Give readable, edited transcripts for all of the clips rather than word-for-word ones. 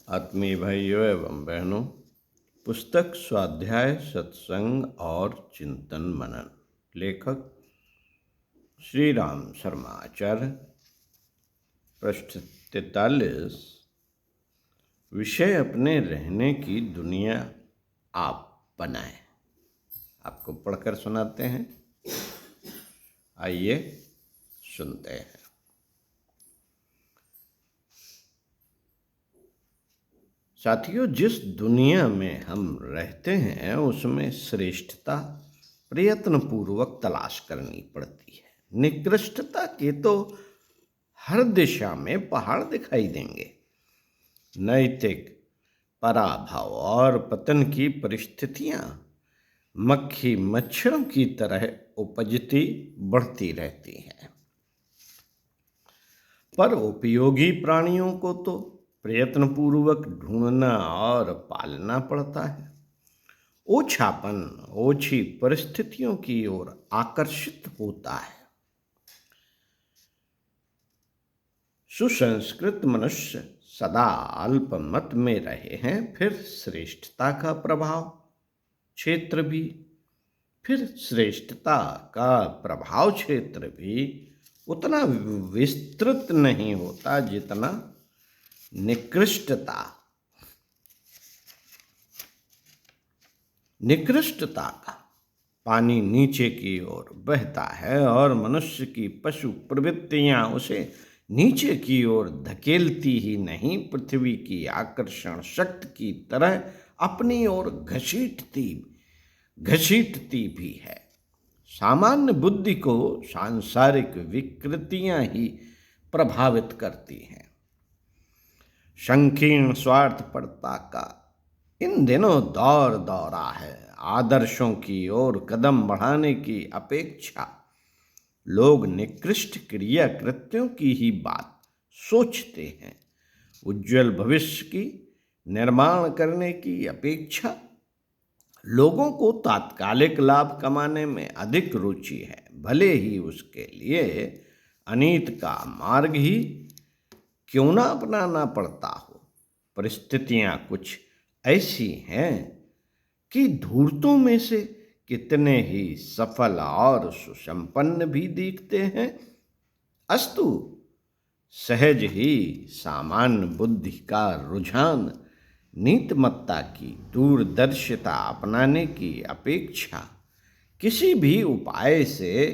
आत्मीय भाइयों एवं बहनों, पुस्तक स्वाध्याय सत्संग और चिंतन मनन, लेखक श्री राम शर्मा आचार्य। पृष्ठ 43। विषय अपने रहने की दुनिया आप बनाएं। आपको पढ़कर सुनाते हैं, आइए सुनते हैं। साथियों, जिस दुनिया में हम रहते हैं उसमें श्रेष्ठता प्रयत्नपूर्वक तलाश करनी पड़ती है। निकृष्टता के तो हर दिशा में पहाड़ दिखाई देंगे। नैतिक पराभव और पतन की परिस्थितियां मक्खी मच्छरों की तरह उपजती बढ़ती रहती हैं, पर उपयोगी प्राणियों को तो प्रयत्नपूर्वक ढूंढना और पालना पड़ता है। ओछापन ओछी परिस्थितियों की ओर आकर्षित होता है। सुसंस्कृत मनुष्य सदा अल्पमत में रहे हैं, फिर श्रेष्ठता का प्रभाव क्षेत्र भी उतना विस्तृत नहीं होता जितना निकृष्टता का। पानी नीचे की ओर बहता है और मनुष्य की पशु प्रवृत्तियां उसे नीचे की ओर धकेलती ही नहीं, पृथ्वी की आकर्षण शक्ति की तरह अपनी ओर घसीटती भी है। सामान्य बुद्धि को सांसारिक विकृतियां ही प्रभावित करती हैं। संकीर्ण स्वार्थपरता का इन दिनों दौरा है। आदर्शों की ओर कदम बढ़ाने की अपेक्षा लोग निकृष्ट क्रिया कृत्यों की ही बात सोचते हैं। उज्जवल भविष्य की निर्माण करने की अपेक्षा लोगों को तात्कालिक लाभ कमाने में अधिक रुचि है, भले ही उसके लिए अनीत का मार्ग ही क्यों ना अपनाना पड़ता हो। परिस्थितियां कुछ ऐसी हैं कि धूर्तों में से कितने ही सफल और सुसंपन्न भी दिखते हैं, अस्तु सहज ही सामान्य बुद्धि का रुझान नीतिमत्ता की दूरदर्शिता अपनाने की अपेक्षा किसी भी उपाय से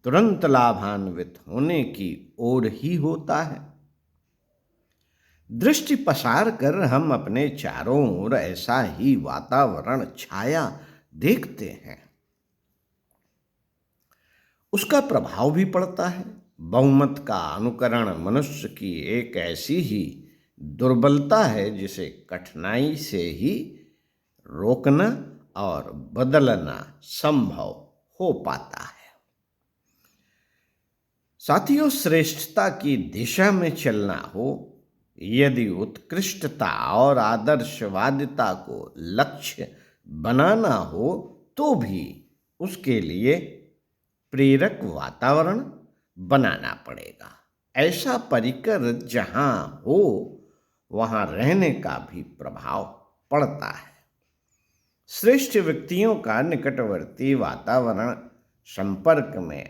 तुरंत लाभान्वित होने की ओर ही होता है। दृष्टि पसार कर हम अपने चारों ओर ऐसा ही वातावरण छाया देखते हैं। उसका प्रभाव भी पड़ता है। बहुमत का अनुकरण मनुष्य की एक ऐसी ही दुर्बलता है जिसे कठिनाई से ही रोकना और बदलना संभव हो पाता है। साथियों, श्रेष्ठता की दिशा में चलना हो, यदि उत्कृष्टता और आदर्शवादिता को लक्ष्य बनाना हो, तो भी उसके लिए प्रेरक वातावरण बनाना पड़ेगा। ऐसा परिकर जहां हो वहां रहने का भी प्रभाव पड़ता है। श्रेष्ठ व्यक्तियों का निकटवर्ती वातावरण संपर्क में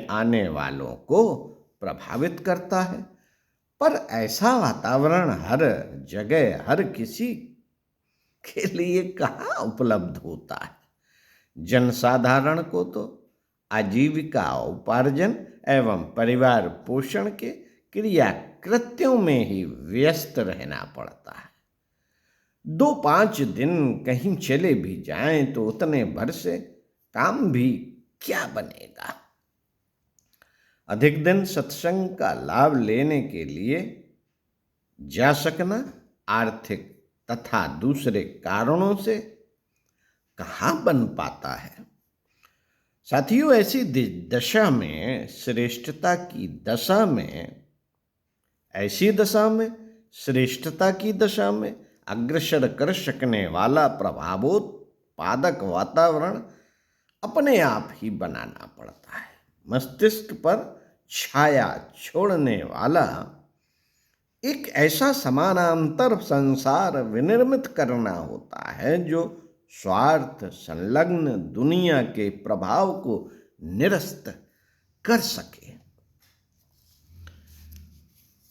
आने वालों को प्रभावित करता है, पर ऐसा वातावरण हर जगह हर किसी के लिए कहाँ उपलब्ध होता है। जनसाधारण को तो आजीविका उपार्जन एवं परिवार पोषण के क्रिया कृत्यों में ही व्यस्त रहना पड़ता है। 2-5 दिन कहीं चले भी जाएं तो उतने भर से काम भी क्या बनेगा। अधिक दिन सत्संग का लाभ लेने के लिए जा सकना आर्थिक तथा दूसरे कारणों से कहाँ बन पाता है। साथियों, ऐसी दशा में श्रेष्ठता की दशा में अग्रसर कर सकने वाला प्रभावोत्पादक वातावरण अपने आप ही बनाना पड़ता है। मस्तिष्क पर छाया छोड़ने वाला एक ऐसा समानांतर संसार विनिर्मित करना होता है जो स्वार्थ संलग्न दुनिया के प्रभाव को निरस्त कर सके।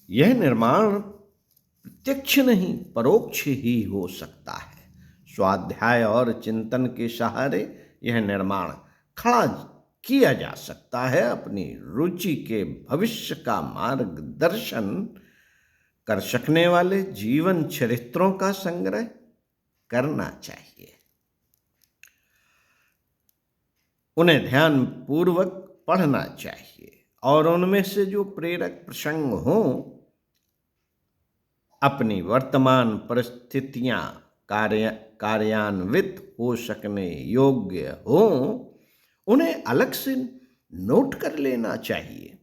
यह निर्माण प्रत्यक्ष नहीं परोक्ष ही हो सकता है। स्वाध्याय और चिंतन के सहारे यह निर्माण खड़ा किया जा सकता है। अपनी रुचि के भविष्य का मार्गदर्शन कर सकने वाले जीवन चरित्रों का संग्रह करना चाहिए। उन्हें ध्यान पूर्वक पढ़ना चाहिए और उनमें से जो प्रेरक प्रसंग हों, अपनी वर्तमान परिस्थितियां कार्यान्वित हो सकने योग्य हों, उन्हें अलग से नोट कर लेना चाहिए।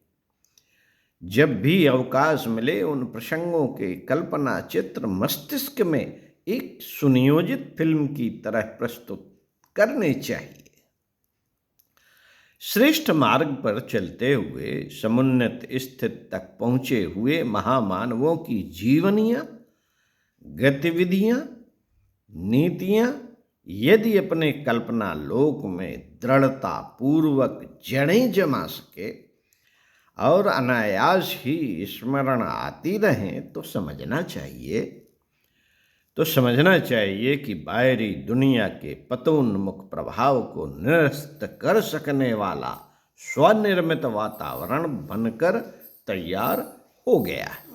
जब भी अवकाश मिले उन प्रसंगों के कल्पना चित्र मस्तिष्क में एक सुनियोजित फिल्म की तरह प्रस्तुत करने चाहिए। श्रेष्ठ मार्ग पर चलते हुए समुन्नत स्थिति तक पहुंचे हुए महामानवों की जीवनियां, गतिविधियां, नीतियां यदि अपने कल्पना लोक में दृढ़ता पूर्वक जड़ें जमा सके और अनायास ही स्मरण आती रहें तो समझना चाहिए कि बाहरी दुनिया के पतोन्मुख प्रभाव को निरस्त कर सकने वाला स्वनिर्मित वातावरण बनकर तैयार हो गया है।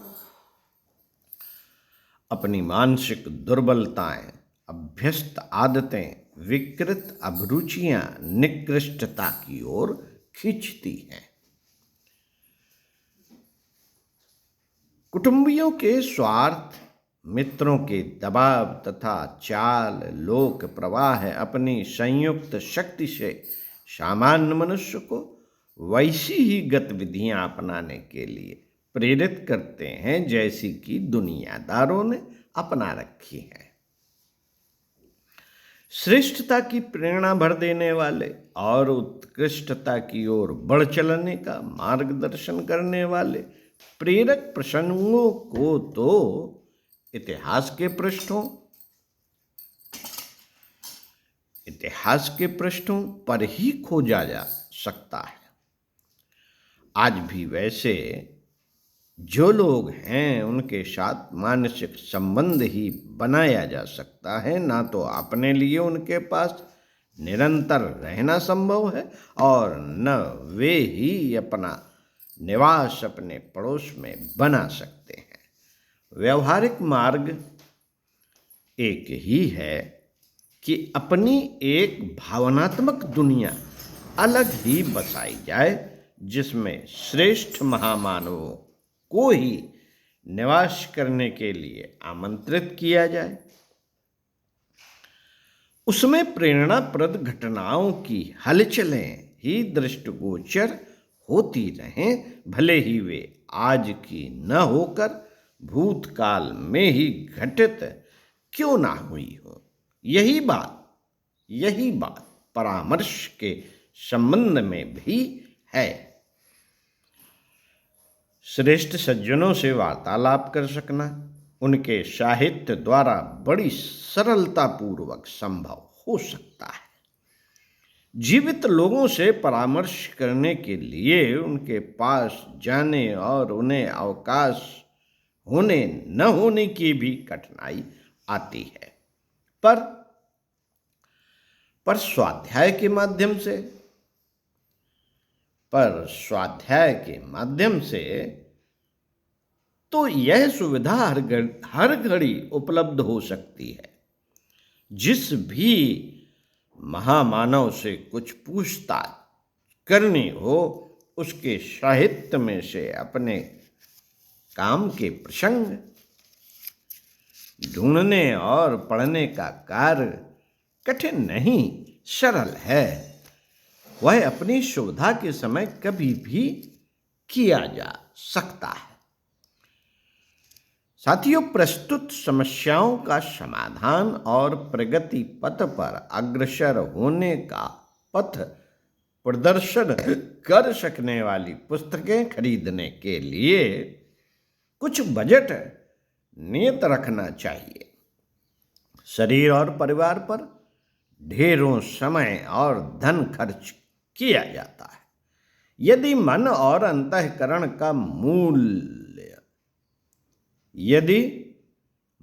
अपनी मानसिक दुर्बलताएं, अभ्यस्त आदतें, विकृत अभिरुचियां निकृष्टता की ओर खींचती हैं। कुटुंबियों के स्वार्थ, मित्रों के दबाव तथा चाल लोक प्रवाह अपनी संयुक्त शक्ति से सामान्य मनुष्य को वैसी ही गतिविधियां अपनाने के लिए प्रेरित करते हैं जैसी कि दुनियादारों ने अपना रखी है। श्रेष्ठता की प्रेरणा भर देने वाले और उत्कृष्टता की ओर बढ़ चलने का मार्गदर्शन करने वाले प्रेरक प्रसंगों को तो इतिहास के पृष्ठों पर ही खोजा जा सकता है। आज भी वैसे जो लोग हैं उनके साथ मानसिक संबंध ही बनाया जा सकता है, ना तो अपने लिए उनके पास निरंतर रहना संभव है और न वे ही अपना निवास अपने पड़ोस में बना सकते हैं। व्यवहारिक मार्ग एक ही है कि अपनी एक भावनात्मक दुनिया अलग ही बसाई जाए जिसमें श्रेष्ठ महामानवों को ही निवास करने के लिए आमंत्रित किया जाए। उसमें प्रेरणाप्रद घटनाओं की हलचलें ही दृष्टिगोचर होती रहें, भले ही वे आज की न होकर भूतकाल में ही घटित क्यों ना हुई हो। यही बात परामर्श के संबंध में भी है। श्रेष्ठ सज्जनों से वार्तालाप कर सकना उनके साहित्य द्वारा बड़ी सरलतापूर्वक संभव हो सकता है। जीवित लोगों से परामर्श करने के लिए उनके पास जाने और उन्हें अवकाश होने न होने की भी कठिनाई आती है, पर स्वाध्याय के माध्यम से तो यह सुविधा हर घड़ी उपलब्ध हो सकती है। जिस भी महामानव से कुछ पूछताछ करनी हो उसके साहित्य में से अपने काम के प्रसंग ढूंढने और पढ़ने का कार्य कठिन नहीं, सरल है। वह अपनी सुविधा के समय कभी भी किया जा सकता है। साथियों, प्रस्तुत समस्याओं का समाधान और प्रगति पथ पर अग्रसर होने का पथ प्रदर्शन कर सकने वाली पुस्तकें खरीदने के लिए कुछ बजट नियत रखना चाहिए। शरीर और परिवार पर ढेरों समय और धन खर्च किया जाता है। यदि मन और अंतःकरण का मूल्य यदि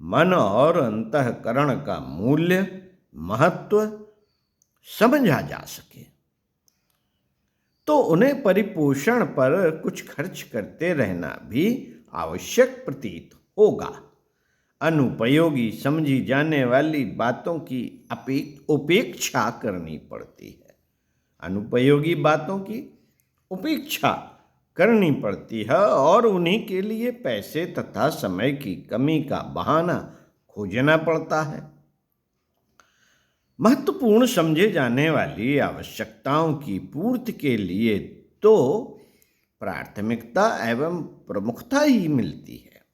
मन और अंतःकरण का मूल्य महत्व समझा जा सके तो उन्हें परिपोषण पर कुछ खर्च करते रहना भी आवश्यक प्रतीत होगा। अनुपयोगी समझी जाने वाली बातों की उपेक्षा करनी पड़ती है। अनुपयोगी बातों की उपेक्षा करनी पड़ती है और उन्हीं के लिए पैसे तथा समय की कमी का बहाना खोजना पड़ता है। महत्वपूर्ण समझे जाने वाली आवश्यकताओं की पूर्ति के लिए तो प्राथमिकता एवं प्रमुखता ही मिलती है।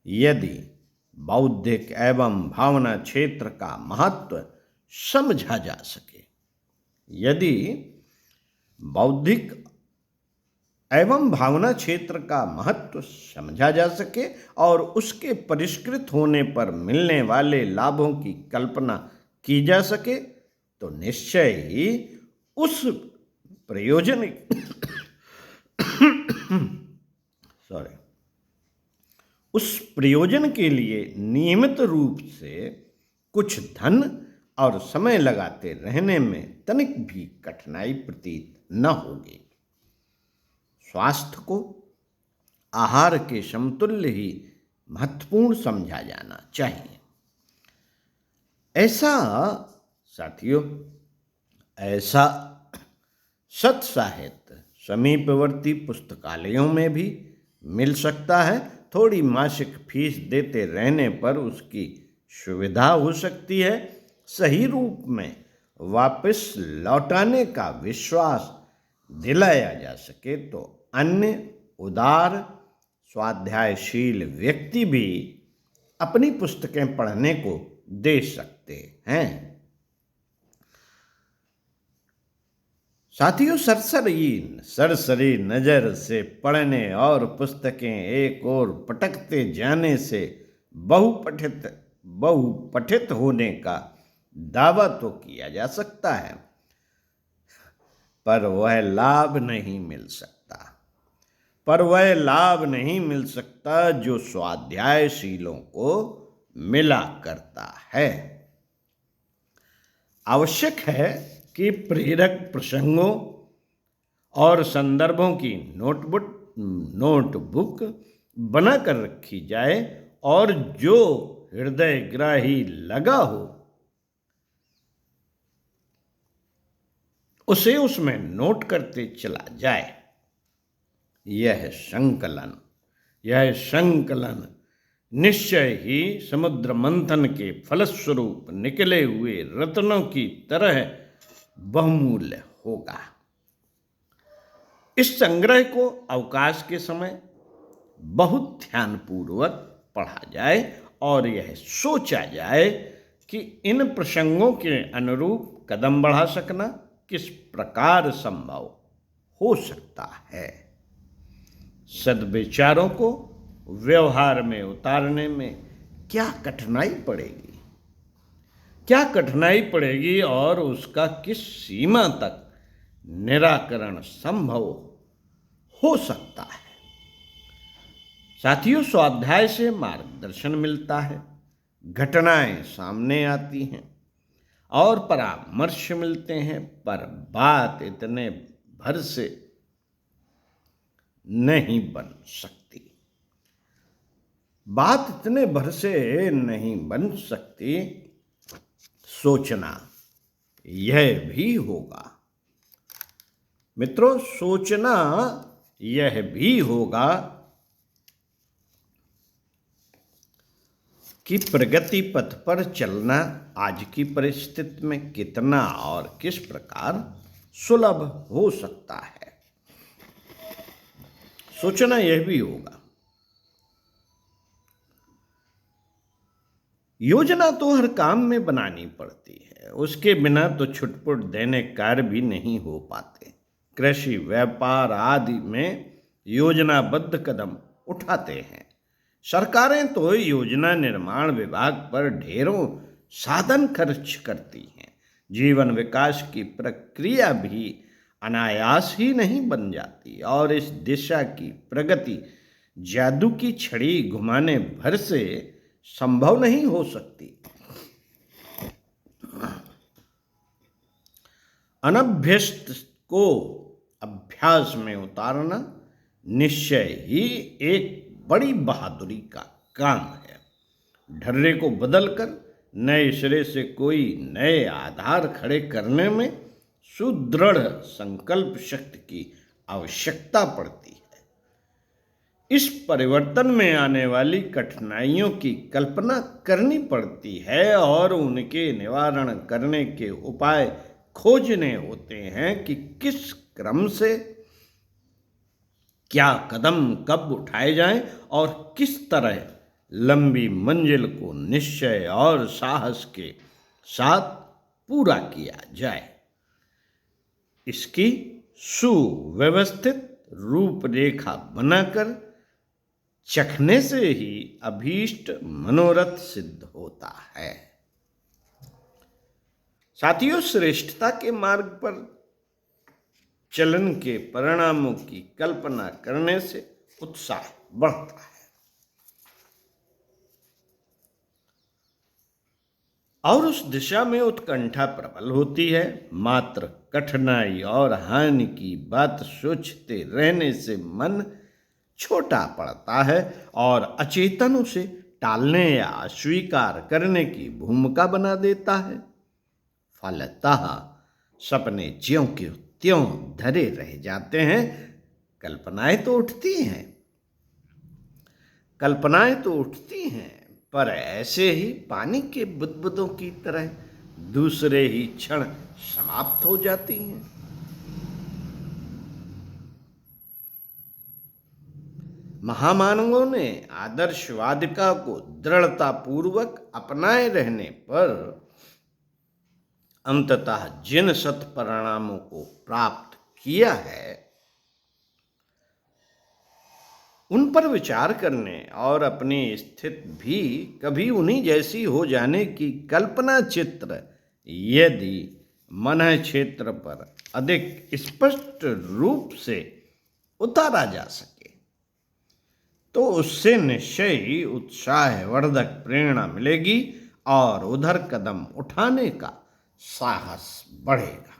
यदि बौद्धिक एवं भावना क्षेत्र का महत्व समझा जा सके यदि बौद्धिक एवं भावना क्षेत्र का महत्व समझा जा सके और उसके परिष्कृत होने पर मिलने वाले लाभों की कल्पना की जा सके तो निश्चय ही उस प्रयोजन उस प्रयोजन के लिए नियमित रूप से कुछ धन और समय लगाते रहने में तनिक भी कठिनाई प्रतीत न होगी। स्वास्थ्य को आहार के समतुल्य ही महत्वपूर्ण समझा जाना चाहिए। ऐसा सत साहित्य समीपवर्ती पुस्तकालयों में भी मिल सकता है। थोड़ी मासिक फीस देते रहने पर उसकी सुविधा हो सकती है। सही रूप में वापस लौटाने का विश्वास दिलाया जा सके तो अन्य उदार स्वाध्यायशील व्यक्ति भी अपनी पुस्तकें पढ़ने को दे सकते हैं। साथियों, सरसरी नजर से पढ़ने और पुस्तकें एक ओर पटकते जाने से बहुपठित होने का दावा तो किया जा सकता है, पर वह लाभ नहीं मिल सकता जो स्वाध्यायशीलों को मिला करता है। आवश्यक है कि प्रेरक प्रसंगों और संदर्भों की नोटबुक बनाकर रखी जाए और जो हृदयग्राही लगा हो उसे उसमें नोट करते चला जाए। यह संकलन निश्चय ही समुद्र मंथन के फलस्वरूप निकले हुए रत्नों की तरह बहुमूल्य होगा। इस संग्रह को अवकाश के समय बहुत ध्यानपूर्वक पढ़ा जाए और यह सोचा जाए कि इन प्रसंगों के अनुरूप कदम बढ़ा सकना किस प्रकार संभव हो सकता है। सद्विचारों को व्यवहार में उतारने में क्या कठिनाई पड़ेगी और उसका किस सीमा तक निराकरण संभव हो सकता है। साथियों, स्वाध्याय से मार्गदर्शन मिलता है, घटनाएं सामने आती हैं और परामर्श मिलते हैं, पर बात इतने भर से नहीं बन सकती। सोचना यह भी होगा मित्रों, सोचना यह भी होगा कि प्रगति पथ पर चलना आज की परिस्थिति में कितना और किस प्रकार सुलभ हो सकता है। सोचना यह भी होगा। योजना तो हर काम में बनानी पड़ती है, है। उसके बिना तो छुटपुट दैनिक कार्य भी नहीं हो पाते। कृषि, व्यापार आदि में योजनाबद्ध कदम उठाते हैं। सरकारें तो योजना निर्माण विभाग पर ढेरों साधन खर्च करती हैं। जीवन विकास की प्रक्रिया भी अनायास ही नहीं बन जाती और इस दिशा की प्रगति जादू की छड़ी घुमाने भर से संभव नहीं हो सकती। अनभ्यस्त को अभ्यास में उतारना निश्चय ही एक बड़ी बहादुरी का काम है। ढर्रे को बदलकर नए सिरे से कोई नए आधार खड़े करने में सुदृढ़ संकल्प शक्ति की आवश्यकता पड़ती है। इस परिवर्तन में आने वाली कठिनाइयों की कल्पना करनी पड़ती है और उनके निवारण करने के उपाय खोजने होते हैं कि किस क्रम से क्या कदम कब उठाए जाएं और किस तरह लंबी मंजिल को निश्चय और साहस के साथ पूरा किया जाए। इसकी सुव्यवस्थित रूपरेखा बनाकर चखने से ही अभीष्ट मनोरथ सिद्ध होता है। साथियों, श्रेष्ठता के मार्ग पर चलन के परिणामों की कल्पना करने से उत्साह बढ़ता है और उस दिशा में उत्कंठा प्रबल होती है। मात्र कठिनाई और हानि की बात सोचते रहने से मन छोटा पड़ता है और अचेतन उसे टालने या अस्वीकार करने की भूमिका बना देता है। फलतः सपने ज्यों के त्यों धरे रह जाते हैं। कल्पनाएं तो उठती हैं पर ऐसे ही पानी के बुदबुदों की तरह दूसरे ही क्षण समाप्त हो जाती हैं। महामानवों ने आदर्शवादिता को दृढ़तापूर्वक अपनाए रहने पर अंततः जिन सत्परिणामों को प्राप्त किया है उन पर विचार करने और अपनी स्थिति भी कभी उन्हीं जैसी हो जाने की कल्पना चित्र यदि मन क्षेत्र पर अधिक स्पष्ट रूप से उतारा जा सके तो उससे निश्चय ही उत्साहवर्धक प्रेरणा मिलेगी और उधर कदम उठाने का साहस बढ़ेगा।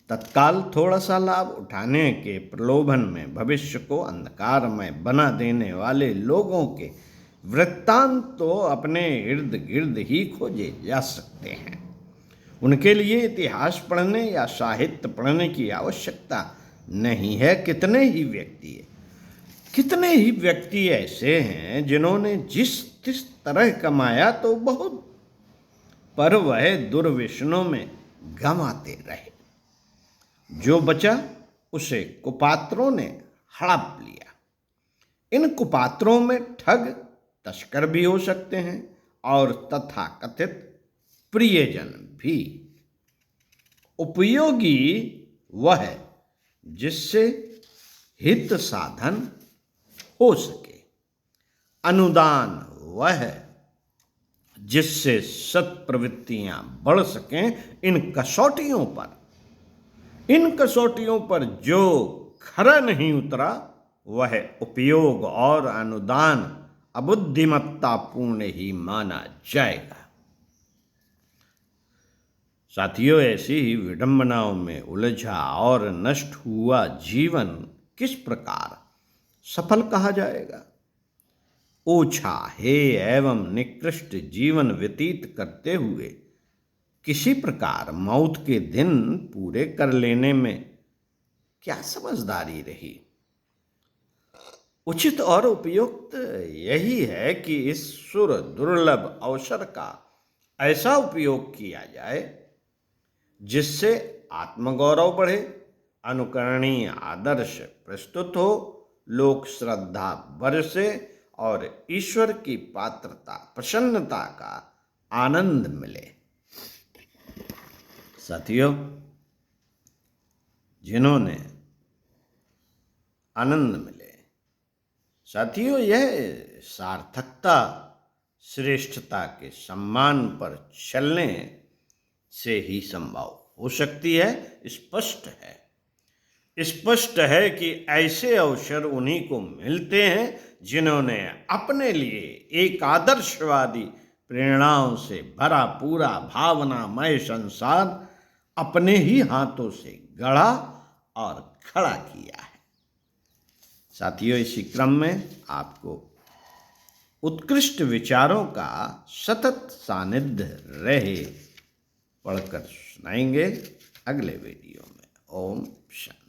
तत्काल थोड़ा सा लाभ उठाने के प्रलोभन में भविष्य को अंधकारमय बना देने वाले लोगों के वृत्तांत तो अपने इर्द गिर्द ही खोजे जा सकते हैं। उनके लिए इतिहास पढ़ने या साहित्य पढ़ने की आवश्यकता नहीं है। कितने ही व्यक्ति ऐसे हैं जिन्होंने जिस तरह कमाया तो बहुत, पर वह दुर्व्यसनों में गंवाते रहे। जो बचा उसे कुपात्रों ने हड़प लिया। इन कुपात्रों में ठग तस्कर भी हो सकते हैं और तथाकथित प्रियजन भी। उपयोगी वह है जिससे हित साधन हो सके। अनुदान वह है जिससे सत्प्रवृत्तियां बढ़ सकें। इन कसौटियों पर जो खरा नहीं उतरा वह उपयोग और अनुदान अबुद्धिमत्तापूर्ण ही माना जाएगा। साथियों, ऐसी ही विडंबनाओं में उलझा और नष्ट हुआ जीवन किस प्रकार सफल कहा जाएगा? ओछा हे एवं निकृष्ट जीवन व्यतीत करते हुए किसी प्रकार मौत के दिन पूरे कर लेने में क्या समझदारी रही? उचित और उपयुक्त यही है कि इस सुर दुर्लभ अवसर का ऐसा उपयोग किया जाए जिससे आत्मगौरव बढ़े, अनुकरणीय आदर्श प्रस्तुत हो, लोक श्रद्धा बरसे और ईश्वर की पात्रता प्रसन्नता का आनंद मिले। साथियों, जिन्होंने आनंद मिले, साथियों, यह सार्थकता श्रेष्ठता के सम्मान पर चलने से ही संभव हो सकती है। स्पष्ट है कि ऐसे अवसर उन्हीं को मिलते हैं जिन्होंने अपने लिए एक आदर्शवादी प्रेरणाओं से भरा पूरा भावनामय संसार अपने ही हाथों से गढ़ा और खड़ा किया है। साथियों, इसी क्रम में आपको उत्कृष्ट विचारों का सतत सानिध्य रहे पढ़कर सुनाएंगे अगले वीडियो में। ओम शांति।